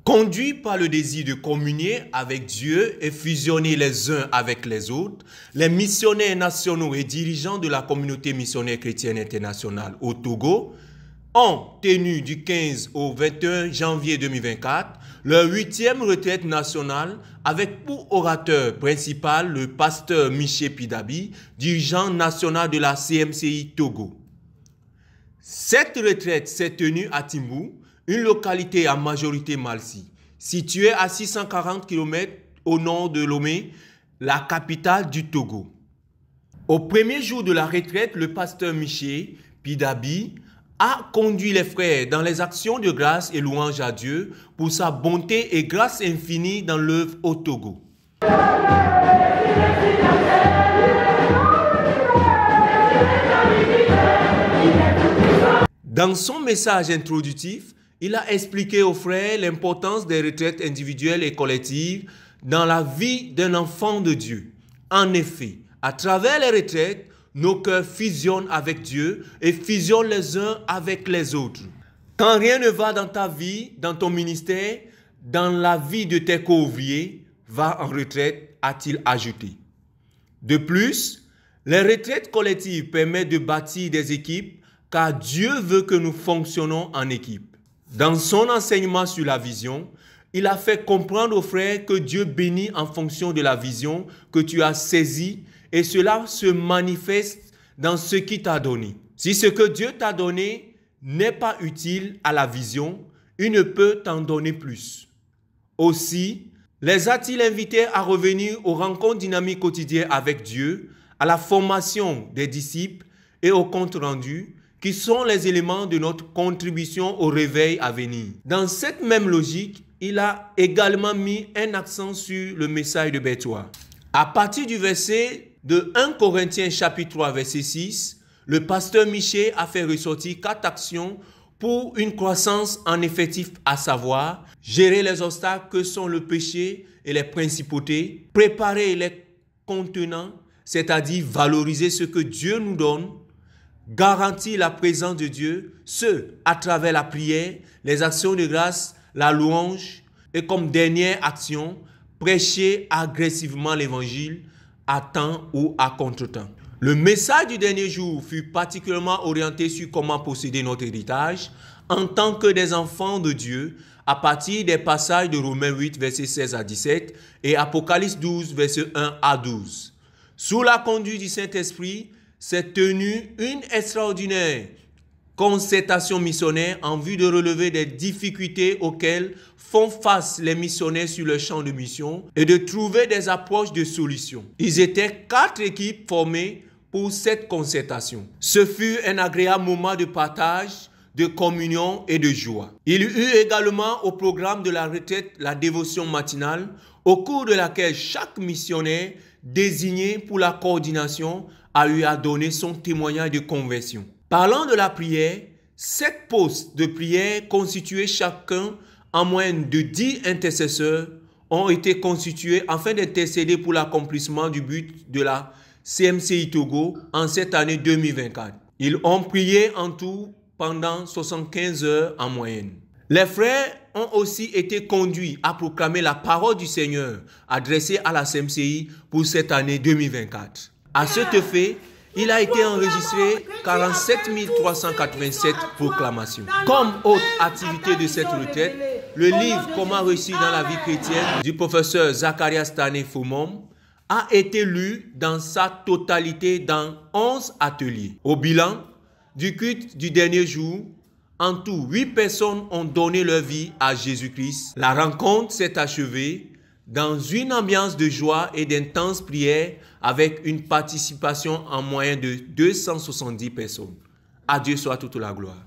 Conduits par le désir de communier avec Dieu et fusionner les uns avec les autres, les missionnaires nationaux et dirigeants de la communauté missionnaire chrétienne internationale au Togo ont tenu du 15 au 21 janvier 2024 leur 8e retraite nationale avec pour orateur principal le pasteur Miché Pidabi, dirigeant national de la CMCI Togo. Cette retraite s'est tenue à Timbou, une localité à majorité Malsi, située à 640 km au nord de Lomé, la capitale du Togo. Au premier jour de la retraite, le pasteur Miché Pidabi a conduit les frères dans les actions de grâce et louange à Dieu pour sa bonté et grâce infinie dans l'œuvre au Togo. Dans son message introductif, il a expliqué aux frères l'importance des retraites individuelles et collectives dans la vie d'un enfant de Dieu. En effet, à travers les retraites, nos cœurs fusionnent avec Dieu et fusionnent les uns avec les autres. Quand rien ne va dans ta vie, dans ton ministère, dans la vie de tes co-ouvriers, va en retraite, a-t-il ajouté. De plus, les retraites collectives permettent de bâtir des équipes car Dieu veut que nous fonctionnons en équipe. Dans son enseignement sur la vision, il a fait comprendre aux frères que Dieu bénit en fonction de la vision que tu as saisie et cela se manifeste dans ce qu'il t'a donné. Si ce que Dieu t'a donné n'est pas utile à la vision, il ne peut t'en donner plus. Aussi, les a-t-il invités à revenir aux rencontres dynamiques quotidiennes avec Dieu, à la formation des disciples et au compte rendu, qui sont les éléments de notre contribution au réveil à venir. Dans cette même logique, il a également mis un accent sur le message de Bétois. À partir du verset de 1 Corinthiens chapitre 3 verset 6, le pasteur Miché a fait ressortir 4 actions pour une croissance en effectif, à savoir gérer les obstacles que sont le péché et les principautés, préparer les contenants, c'est-à-dire valoriser ce que Dieu nous donne, garantir la présence de Dieu, ce à travers la prière, les actions de grâce, la louange et comme dernière action, prêcher agressivement l'évangile à temps ou à contre-temps. Le message du dernier jour fut particulièrement orienté sur comment posséder notre héritage en tant que des enfants de Dieu à partir des passages de Romains 8, versets 16 à 17 et Apocalypse 12, versets 1 à 12. Sous la conduite du Saint-Esprit, s'est tenue une extraordinaire concertation missionnaire en vue de relever des difficultés auxquelles font face les missionnaires sur le champ de mission et de trouver des approches de solutions. Ils étaient 4 équipes formées pour cette concertation. Ce fut un agréable moment de partage, de communion et de joie. Il y eut également au programme de la retraite la dévotion matinale, au cours de laquelle chaque missionnaire désigné pour la coordination a eu à donner son témoignage de conversion. Parlant de la prière, 7 postes de prière constitués chacun en moyenne de 10 intercesseurs ont été constitués afin d'intercéder pour l'accomplissement du but de la CMCI Togo en cette année 2024. Ils ont prié en tout pendant 75 heures en moyenne. Les frères ont aussi été conduits à proclamer la parole du Seigneur adressée à la CMCI pour cette année 2024. À ce fait, il a été enregistré 47 387 proclamations. Comme autre activité de cette retraite, le livre « Comment réussir dans la vie chrétienne » du professeur Zacharias Tane Fomom a été lu dans sa totalité dans 11 ateliers. Au bilan du culte du dernier jour, en tout, 8 personnes ont donné leur vie à Jésus-Christ. La rencontre s'est achevée dans une ambiance de joie et d'intense prière avec une participation en moyenne de 270 personnes. À Dieu soit toute la gloire.